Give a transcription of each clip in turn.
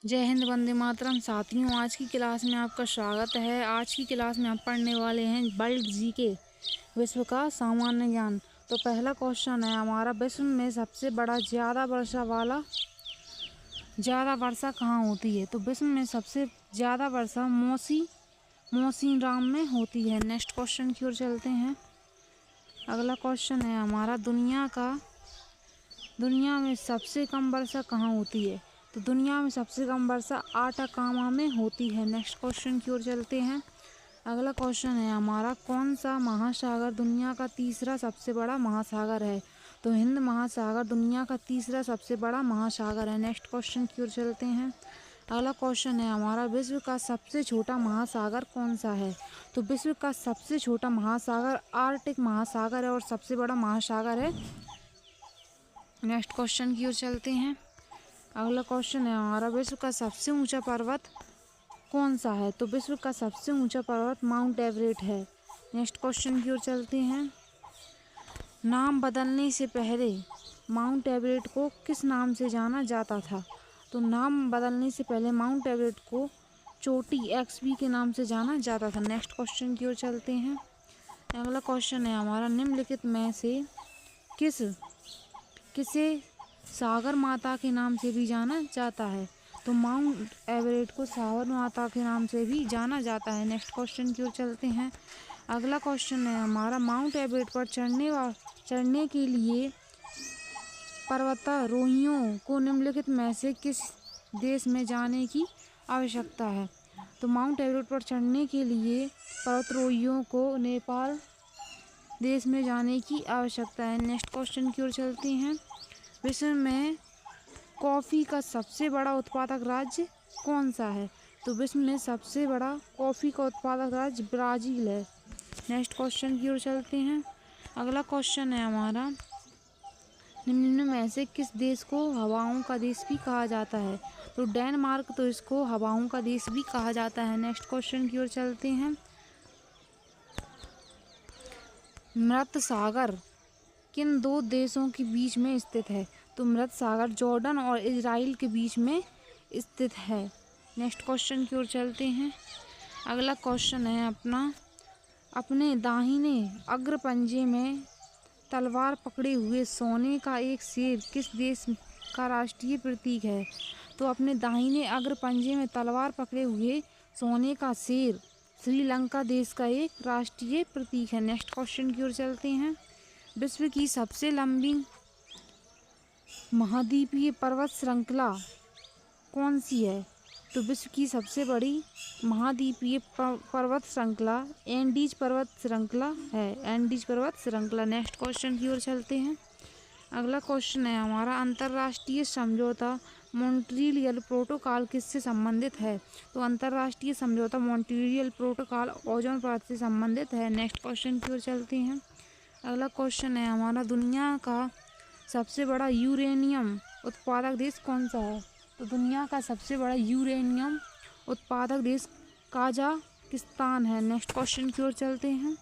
जय हिंद, वंदे मातरम। साथियों, आज की क्लास में आपका स्वागत है। आज की क्लास में हम पढ़ने वाले हैं वर्ल्ड जीके, विश्व का सामान्य ज्ञान। तो पहला क्वेश्चन है हमारा, विश्व में सबसे बड़ा ज़्यादा वर्षा कहाँ होती है? तो विश्व में सबसे ज़्यादा वर्षा मौसिनराम में होती है। नेक्स्ट क्वेश्चन की ओर चलते हैं। अगला क्वेश्चन है हमारा, दुनिया में सबसे कम वर्षा कहाँ होती है? तो दुनिया में सबसे कम वर्षा आटाकामा में होती है। नेक्स्ट क्वेश्चन की ओर चलते हैं। अगला क्वेश्चन है हमारा, कौन सा महासागर दुनिया का तीसरा सबसे बड़ा महासागर है? तो हिंद महासागर दुनिया का तीसरा सबसे बड़ा महासागर है। नेक्स्ट क्वेश्चन की ओर चलते हैं। अगला क्वेश्चन है हमारा, विश्व का सबसे छोटा महासागर कौन सा है? तो विश्व का सबसे छोटा महासागर आर्कटिक महासागर है और सबसे बड़ा महासागर है। नेक्स्ट क्वेश्चन की ओर चलते हैं। अगला क्वेश्चन है हमारा, विश्व का सबसे ऊंचा पर्वत कौन सा है? तो विश्व का सबसे ऊंचा पर्वत माउंट एवरेस्ट है। नेक्स्ट क्वेश्चन की ओर चलते हैं। नाम बदलने से पहले माउंट एवरेस्ट को किस नाम से जाना जाता था? तो नाम बदलने से पहले माउंट एवरेस्ट को चोटी XV के नाम से जाना जाता था। नेक्स्ट क्वेश्चन की ओर चलते हैं। अगला क्वेश्चन है हमारा, निम्नलिखित में से किसे सागर माता के नाम से भी जाना जाता है? तो माउंट एवरेस्ट को सागर माता के नाम से भी जाना जाता है। नेक्स्ट क्वेश्चन की ओर चलते हैं। अगला क्वेश्चन है हमारा, माउंट एवरेस्ट पर चढ़ने के लिए पर्वतारोहियों को निम्नलिखित में से किस देश में जाने की आवश्यकता है? तो माउंट एवरेस्ट पर चढ़ने के लिए पर्वतारोहियों को नेपाल देश में जाने की आवश्यकता है। नेक्स्ट क्वेश्चन की ओर चलते हैं। विश्व में कॉफ़ी का सबसे बड़ा उत्पादक राज्य कौन सा है? तो विश्व में सबसे बड़ा कॉफ़ी का उत्पादक राज्य ब्राज़ील है। नेक्स्ट क्वेश्चन की ओर चलते हैं। अगला क्वेश्चन है हमारा, निम्न में से किस देश को हवाओं का देश भी कहा जाता है? तो डेनमार्क, तो इसको हवाओं का देश भी कहा जाता है। नेक्स्ट क्वेश्चन की ओर चलते हैं। मृत सागर किन दो देशों के बीच में स्थित है? तो मृत सागर जॉर्डन और इजराइल के बीच में स्थित है। नेक्स्ट क्वेश्चन की ओर चलते हैं। अगला क्वेश्चन है अपने दाहिने अग्र पंजे में तलवार पकड़े हुए सोने का एक शेर किस देश का राष्ट्रीय प्रतीक है? तो अपने दाहिने अग्र पंजे में तलवार पकड़े हुए सोने का शेर श्रीलंका देश का एक राष्ट्रीय प्रतीक है। नेक्स्ट क्वेश्चन की ओर चलते हैं। विश्व की सबसे लंबी महाद्वीपीय पर्वत श्रृंखला कौन सी है? तो विश्व की सबसे बड़ी महाद्वीपीय पर्वत श्रृंखला एंडीज पर्वत श्रृंखला है। एंडीज पर्वत श्रृंखला। नेक्स्ट क्वेश्चन की ओर चलते हैं। अगला क्वेश्चन है हमारा, अंतर्राष्ट्रीय समझौता मॉन्ट्रियल प्रोटोकॉल किससे संबंधित है? तो अंतर्राष्ट्रीय समझौता मॉन्ट्रियल प्रोटोकॉल ओजोन परत से संबंधित है। नेक्स्ट क्वेश्चन की ओर चलते हैं। अगला क्वेश्चन है हमारा, दुनिया का सबसे बड़ा यूरेनियम उत्पादक देश कौन सा है? तो दुनिया का सबसे बड़ा यूरेनियम उत्पादक देश कजाकिस्तान है। नेक्स्ट क्वेश्चन की ओर चलते हैं।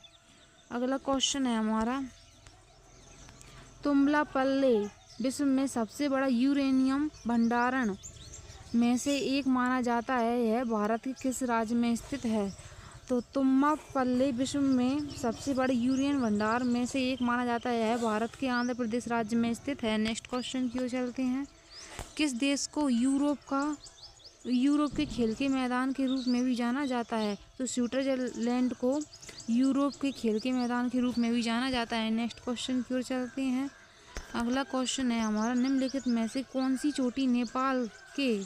अगला क्वेश्चन है हमारा, तुम्बलापल्ले विश्व में सबसे बड़ा यूरेनियम भंडारण में से एक माना जाता है, यह भारत के किस राज्य में स्थित है? तो तुम्बापल्ले विश्व में सबसे बड़े यूरेनियम भंडार में से एक माना जाता है, यह भारत के आंध्र प्रदेश राज्य में स्थित है। नेक्स्ट क्वेश्चन की ओर चलते हैं। किस देश को यूरोप के खेल के मैदान के रूप में भी जाना जाता है? तो स्विट्जरलैंड को यूरोप के खेल के मैदान के रूप में भी जाना जाता है। नेक्स्ट क्वेश्चन की ओर चलते हैं। अगला क्वेश्चन है हमारा, निम्नलिखित में से कौन सी चोटी नेपाल के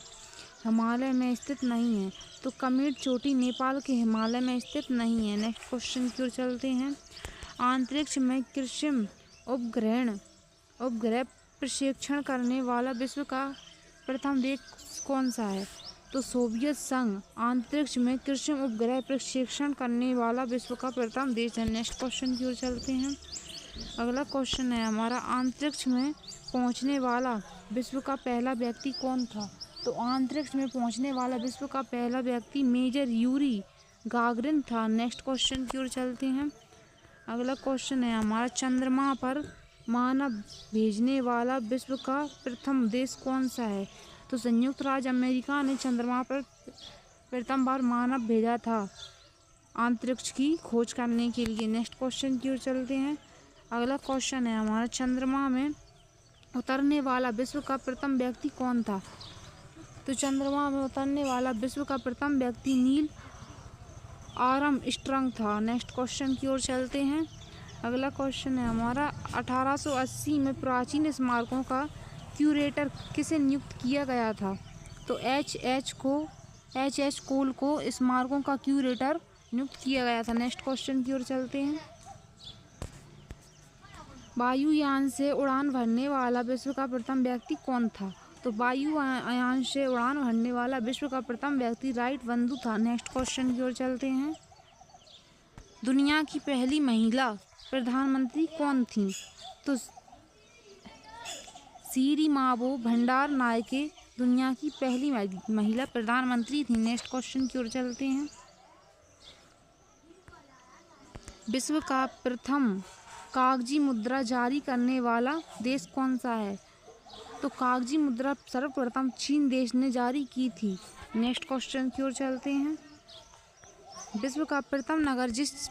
हिमालय में स्थित नहीं है? तो कमेट चोटी नेपाल के हिमालय में स्थित नहीं है। नेक्स्ट क्वेश्चन की ओर चलते हैं। अंतरिक्ष में कृत्रिम उपग्रह प्रक्षेपण करने वाला विश्व का प्रथम देश कौन सा है? तो सोवियत संघ अंतरिक्ष में कृत्रिम उपग्रह प्रक्षेपण करने वाला विश्व का प्रथम देश है। नेक्स्ट क्वेश्चन की ओर चलते हैं। अगला क्वेश्चन है हमारा, अंतरिक्ष में पहुंचने वाला विश्व का पहला व्यक्ति कौन था? तो अंतरिक्ष में पहुंचने वाला विश्व का पहला व्यक्ति मेजर यूरी गागरिन था। नेक्स्ट क्वेश्चन की ओर चलते हैं। अगला क्वेश्चन है हमारा, चंद्रमा पर मानव भेजने वाला विश्व का प्रथम देश कौन सा है? तो संयुक्त राज्य अमेरिका ने चंद्रमा पर प्रथम बार मानव भेजा था अंतरिक्ष की खोज करने के लिए। नेक्स्ट क्वेश्चन की ओर चलते हैं। अगला क्वेश्चन है हमारा, चंद्रमा में उतरने वाला विश्व का प्रथम व्यक्ति कौन था? तो चंद्रमा में उतरने वाला विश्व का प्रथम व्यक्ति नील आर्मस्ट्रांग था। नेक्स्ट क्वेश्चन की ओर चलते हैं। अगला क्वेश्चन है हमारा, 1880 में प्राचीन स्मारकों का क्यूरेटर किसे नियुक्त किया गया था? तो एच कोल को स्मारकों का क्यूरेटर नियुक्त किया गया था। नेक्स्ट क्वेश्चन की ओर चलते हैं। वायुयान से उड़ान भरने वाला विश्व का प्रथम व्यक्ति कौन था? तो वायुयान से उड़ान भरने वाला विश्व का प्रथम व्यक्ति राइट बंधु था। नेक्स्ट क्वेश्चन की ओर चलते हैं। दुनिया की पहली महिला प्रधानमंत्री कौन थी? तो सिरिमाबो भंडार नायके दुनिया की पहली महिला प्रधानमंत्री थी। नेक्स्ट क्वेश्चन की ओर चलते हैं। विश्व का प्रथम कागजी मुद्रा जारी करने वाला देश कौन सा है? तो कागजी मुद्रा सर्वप्रथम चीन देश ने जारी की थी। नेक्स्ट क्वेश्चन की ओर चलते हैं। विश्व का प्रथम नगर जिस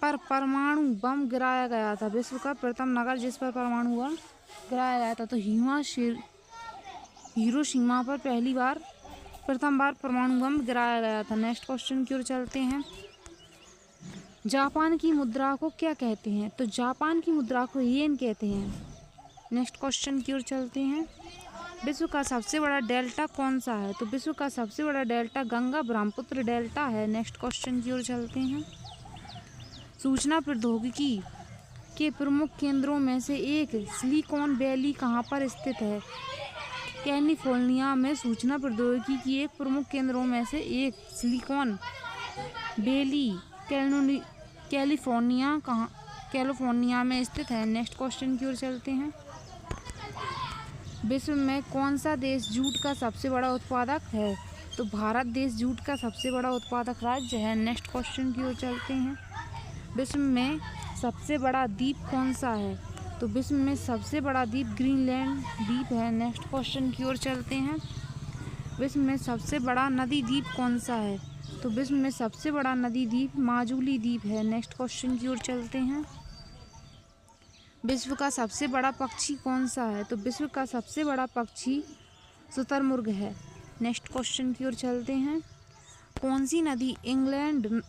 पर परमाणु बम गिराया गया था, विश्व का प्रथम नगर जिस पर परमाणु बम गिराया गया था, तो हिरोशिमा पर प्रथम बार परमाणु बम गिराया गया था। नेक्स्ट क्वेश्चन की ओर चलते हैं। जापान की मुद्रा को क्या कहते हैं? तो जापान की मुद्रा को येन कहते हैं। नेक्स्ट क्वेश्चन की ओर चलते हैं। विश्व का सबसे बड़ा डेल्टा कौन सा है? तो विश्व का सबसे बड़ा डेल्टा गंगा ब्रह्मपुत्र डेल्टा है। नेक्स्ट क्वेश्चन की ओर चलते हैं। सूचना प्रौद्योगिकी के प्रमुख केंद्रों में से एक सिलिकॉन वैली कहाँ पर स्थित है? कैलिफोर्निया में। सूचना प्रौद्योगिकी की एक प्रमुख केंद्रों में से एक सिलिकॉन वैली कैलिफोर्निया में स्थित है। नेक्स्ट क्वेश्चन की ओर चलते हैं। विश्व में कौन सा देश जूट का सबसे बड़ा उत्पादक है? तो भारत देश जूट का सबसे बड़ा उत्पादक राज्य है। नेक्स्ट क्वेश्चन की ओर चलते हैं। विश्व में सबसे बड़ा द्वीप कौन सा है? तो विश्व में सबसे बड़ा द्वीप ग्रीनलैंड द्वीप है। नेक्स्ट क्वेश्चन की ओर चलते हैं। विश्व में सबसे बड़ा नदी द्वीप कौन सा है? तो विश्व में सबसे बड़ा नदी द्वीप माजुली द्वीप है। नेक्स्ट क्वेश्चन की ओर चलते हैं। विश्व का सबसे बड़ा पक्षी कौन सा है? तो विश्व का सबसे बड़ा पक्षी शुतुरमुर्ग है। नेक्स्ट क्वेश्चन की ओर चलते हैं। कौन सी नदी इंग्लैंड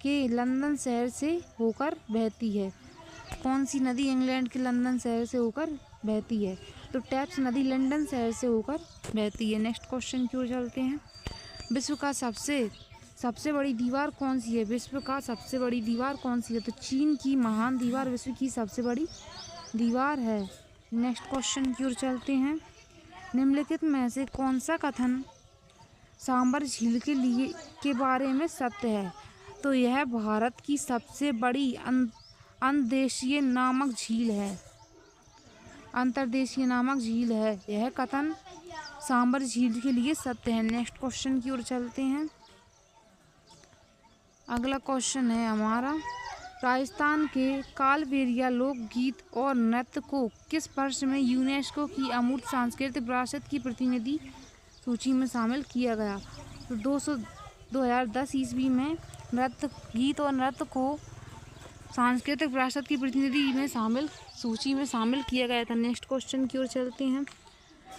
के लंदन शहर से होकर बहती है? कौन सी नदी इंग्लैंड के लंदन शहर से होकर बहती है? तो टेम्स नदी लंदन शहर से होकर बहती है। नेक्स्ट क्वेश्चन की ओर चलते हैं। विश्व का सबसे बड़ी दीवार कौन सी है? विश्व का सबसे बड़ी दीवार कौन सी है? तो चीन की महान दीवार विश्व की सबसे बड़ी दीवार है। नेक्स्ट क्वेश्चन की ओर चलते हैं। निम्नलिखित में से कौन सा कथन सांबर झील के बारे में सत्य है? तो यह भारत की सबसे बड़ी अंतर्देशीय नामक झील है। यह कथन सांबर झील के लिए सत्य है। नेक्स्ट क्वेश्चन की ओर चलते हैं। अगला क्वेश्चन है हमारा, राजस्थान के कालबेलिया लोकगीत और नृत्य को किस वर्ष में यूनेस्को की अमूर्त सांस्कृतिक विरासत की प्रतिनिधि सूची में शामिल किया गया? तो 2010 ईस्वी में गीत और नृत्य को सांस्कृतिक विरासत की प्रतिनिधि सूची में शामिल किया गया था। नेक्स्ट क्वेश्चन की ओर चलते हैं।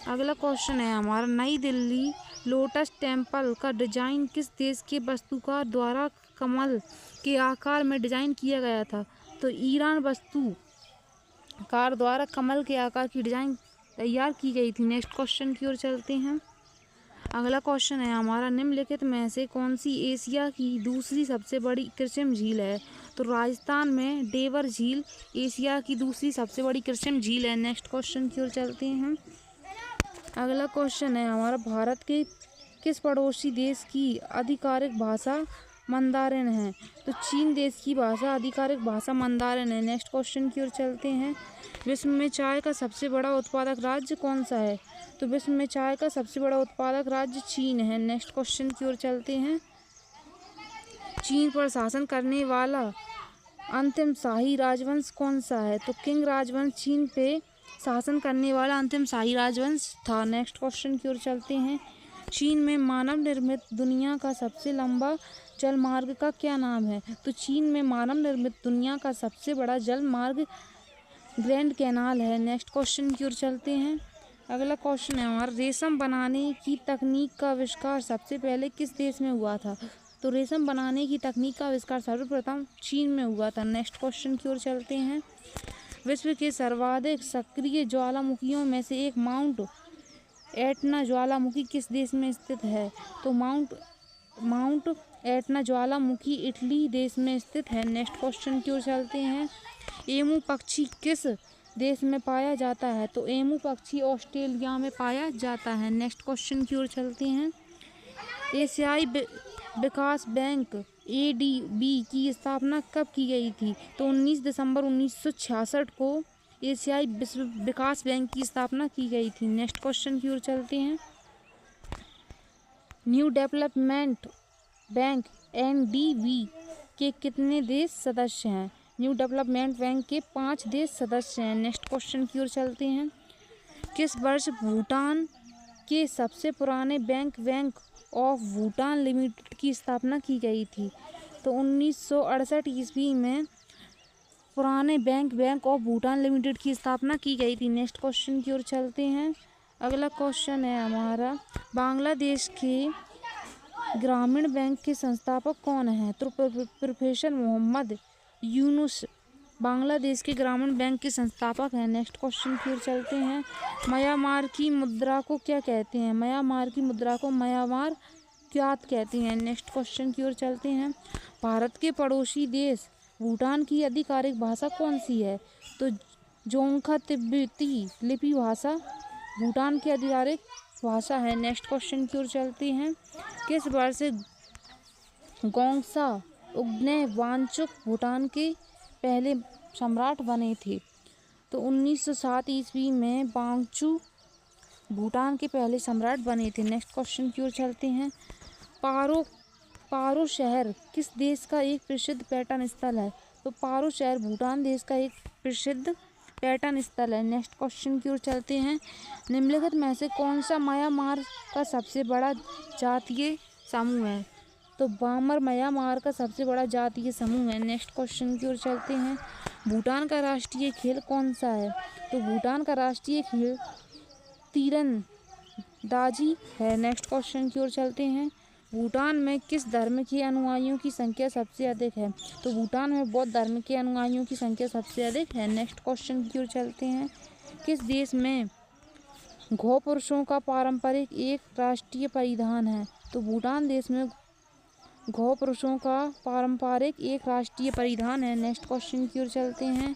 अगला क्वेश्चन है हमारा, नई दिल्ली लोटस टेम्पल का डिजाइन किस देश के वास्तुकार द्वारा कमल के आकार में डिजाइन किया गया था? तो ईरान वास्तुकार द्वारा कमल के आकार की डिजाइन तैयार की गई थी। नेक्स्ट क्वेश्चन की ओर चलते हैं। अगला क्वेश्चन है हमारा, निम्नलिखित में से कौन सी एशिया की दूसरी सबसे बड़ी कृत्रिम झील है? तो राजस्थान में डेवर झील एशिया की दूसरी सबसे बड़ी कृत्रिम झील है। नेक्स्ट क्वेश्चन की ओर चलते हैं। अगला क्वेश्चन है हमारा, भारत के किस पड़ोसी देश की आधिकारिक भाषा मंदारिन है? तो चीन देश की आधिकारिक भाषा मंदारिन है। नेक्स्ट क्वेश्चन की ओर चलते हैं। विश्व में चाय का सबसे बड़ा उत्पादक राज्य कौन सा है? तो विश्व में चाय का सबसे बड़ा उत्पादक राज्य चीन है। नेक्स्ट क्वेश्चन की ओर चलते हैं। चीन पर शासन करने वाला अंतिम शाही राजवंश कौन सा है? तो किंग राजवंश चीन पे शासन करने वाला अंतिम शाही राजवंश था। नेक्स्ट क्वेश्चन की ओर चलते हैं। चीन में मानव निर्मित दुनिया का सबसे लंबा जल मार्ग का क्या नाम है? तो चीन में मानव निर्मित दुनिया का सबसे बड़ा जल मार्ग ग्रैंड कैनाल है। नेक्स्ट क्वेश्चन की ओर चलते हैं। अगला क्वेश्चन है हमारा, रेशम बनाने की तकनीक का आविष्कार सबसे पहले किस देश में हुआ था? तो रेशम बनाने की तकनीक का आविष्कार सर्वप्रथम चीन में हुआ था। नेक्स्ट क्वेश्चन की ओर चलते हैं। विश्व के सर्वाधिक सक्रिय ज्वालामुखियों में से एक माउंट एटना ज्वालामुखी किस देश में स्थित है? तो माउंट एटना ज्वालामुखी इटली देश में स्थित है। नेक्स्ट क्वेश्चन की ओर चलते हैं। एमू पक्षी किस देश में पाया जाता है? तो एमू पक्षी ऑस्ट्रेलिया में पाया जाता है। नेक्स्ट क्वेश्चन की ओर चलते हैं। एशियाई विकास बैंक ADB की स्थापना कब की गई थी? तो 19 दिसंबर 1966 को एशियाई विकास बैंक की स्थापना की गई थी। नेक्स्ट क्वेश्चन की ओर चलते हैं। न्यू डेवलपमेंट बैंक NDB के कितने देश सदस्य हैं? न्यू डेवलपमेंट बैंक के 5 देश सदस्य हैं। नेक्स्ट क्वेश्चन की ओर चलते हैं। किस वर्ष भूटान के सबसे पुराने बैंक ऑफ भूटान लिमिटेड की स्थापना की गई थी? तो 1968 ईस्वी में पुराने बैंक ऑफ भूटान लिमिटेड की स्थापना की गई थी। नेक्स्ट क्वेश्चन की ओर चलते हैं। अगला क्वेश्चन है हमारा, बांग्लादेश के ग्रामीण बैंक के संस्थापक कौन है? तो प्रोफेसर मोहम्मद यूनुस बांग्लादेश के ग्रामीण बैंक के संस्थापक हैं। नेक्स्ट क्वेश्चन की ओर चलते हैं। म्यांमार की मुद्रा को क्या कहते हैं? म्यांमार की मुद्रा को म्यांमार क्यात कहते हैं। नेक्स्ट क्वेश्चन की ओर चलते हैं। भारत के पड़ोसी देश भूटान की आधिकारिक भाषा कौन सी है? तो जोंगखा तिब्बती लिपि भाषा भूटान की आधिकारिक भाषा है। नेक्स्ट क्वेश्चन की ओर चलते हैं। किस वर्ष गोंगसा उग्ने वांगचुक भूटान के पहले सम्राट बने थे? तो 1907 ईस्वी में वांगचुक भूटान के पहले सम्राट बने थे। नेक्स्ट क्वेश्चन की ओर चलते हैं। पारो शहर किस देश का एक प्रसिद्ध पर्यटन स्थल है? तो पारो शहर भूटान देश का एक प्रसिद्ध पर्यटन स्थल है। नेक्स्ट क्वेश्चन की ओर चलते हैं। निम्नलिखित में से कौन सा म्यांमार का सबसे बड़ा जातीय समूह है? तो बामर म्यांमार का सबसे बड़ा जातीय समूह है। नेक्स्ट क्वेश्चन की ओर चलते हैं। भूटान का राष्ट्रीय खेल कौन सा है? तो भूटान का राष्ट्रीय खेल तीरंदाजी है। नेक्स्ट क्वेश्चन की ओर चलते हैं। भूटान में किस धर्म के अनुयायियों की संख्या सबसे अधिक है? तो भूटान में बौद्ध धर्म के अनुयायियों की संख्या सबसे अधिक है। नेक्स्ट क्वेश्चन की ओर चलते हैं। किस देश में घौ पुरुषों का पारंपरिक एक राष्ट्रीय परिधान है? तो भूटान देश में घौ पुरुषों का पारंपरिक एक राष्ट्रीय परिधान है। नेक्स्ट क्वेश्चन की ओर चलते हैं।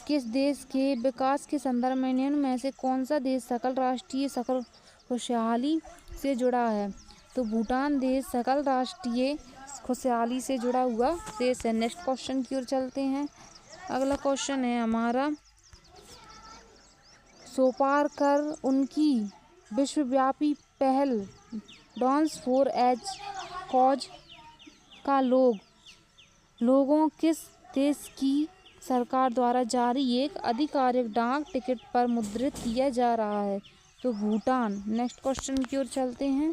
किस देश के विकास के संदर्भ में निम्न में से कौन सा देश सकल राष्ट्रीय सकल खुशहाली से जुड़ा है? तो भूटान देश सकल राष्ट्रीय खुशहाली से जुड़ा हुआ देश है। नेक्स्ट क्वेश्चन की ओर चलते हैं। अगला क्वेश्चन है हमारा, सोपारकर उनकी विश्वव्यापी पहल डांस फॉर एज कॉज का लोगों किस देश की सरकार द्वारा जारी एक आधिकारिक डाक टिकट पर मुद्रित किया जा रहा है? तो भूटान। नेक्स्ट क्वेश्चन की ओर चलते हैं।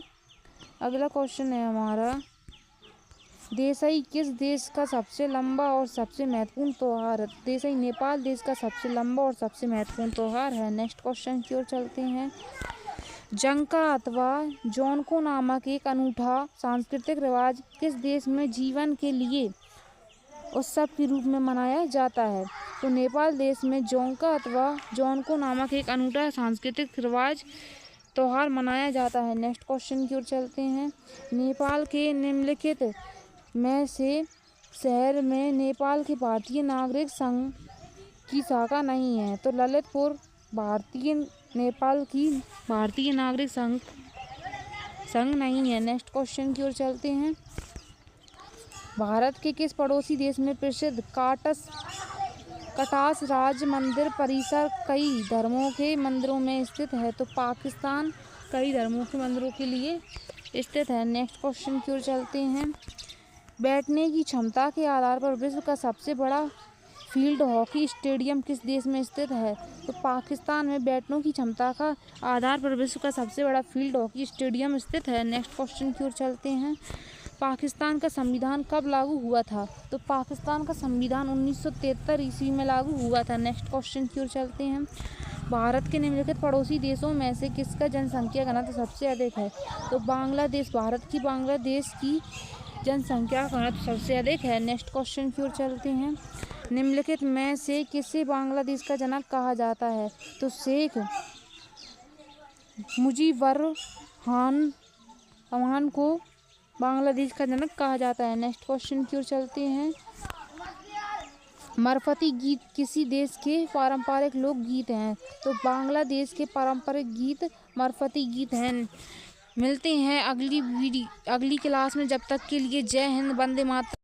अगला क्वेश्चन है हमारा, देसई किस देश का सबसे लंबा और सबसे महत्वपूर्ण त्योहार है? देसई नेपाल देश का सबसे लंबा और सबसे महत्वपूर्ण त्योहार है। नेक्स्ट क्वेश्चन की ओर चलते हैं। जंका अथवा जौनको नामक एक अनूठा सांस्कृतिक रिवाज किस देश में जीवन के लिए उत्सव के रूप में मनाया जाता है? तो नेपाल देश में जोंका अथवा जौनको नामक एक अनूठा सांस्कृतिक रिवाज त्योहार मनाया जाता है। नेक्स्ट क्वेश्चन की ओर चलते हैं। नेपाल के निम्नलिखित में से शहर में नेपाल के भारतीय नागरिक संघ की शाखा नहीं है? तो ललितपुर नेपाल की भारतीय नागरिक संघ नहीं है। नेक्स्ट क्वेश्चन की ओर चलते हैं। भारत के किस पड़ोसी देश में प्रसिद्ध कटास राज मंदिर परिसर कई धर्मों के मंदिरों में स्थित है? तो पाकिस्तान कई धर्मों के मंदिरों के लिए स्थित है। नेक्स्ट क्वेश्चन की ओर चलते हैं। बैठने की क्षमता के आधार पर विश्व का सबसे बड़ा फील्ड हॉकी स्टेडियम किस देश में स्थित है? तो पाकिस्तान में बैठने की क्षमता का आधार पर विश्व का सबसे बड़ा फील्ड हॉकी स्टेडियम स्थित है। नेक्स्ट क्वेश्चन की ओर चलते हैं। पाकिस्तान का संविधान कब लागू हुआ था? तो पाकिस्तान का संविधान 1973 ईस्वी में लागू हुआ था। नेक्स्ट क्वेश्चन की ओर चलते हैं। भारत के निम्नलिखित पड़ोसी देशों में से किसका जनसंख्या घनत्व सबसे अधिक है? तो बांग्लादेश। भारत की बांग्लादेश की जनसंख्या घनत्व सबसे अधिक है। नेक्स्ट क्वेश्चन की ओर चलते हैं। निम्नलिखित में से किसे बांग्लादेश का जनक कहा जाता है? तो शेख मुजीबुर रहमान को बांग्लादेश का जनक कहा जाता है। नेक्स्ट क्वेश्चन की ओर चलते हैं। मरफती गीत किसी देश के पारंपरिक लोक गीत हैं? तो बांग्लादेश के पारंपरिक गीत मरफती गीत हैं। मिलते हैं अगली क्लास में। जब तक के लिए जय हिंद, वंदे मातरम।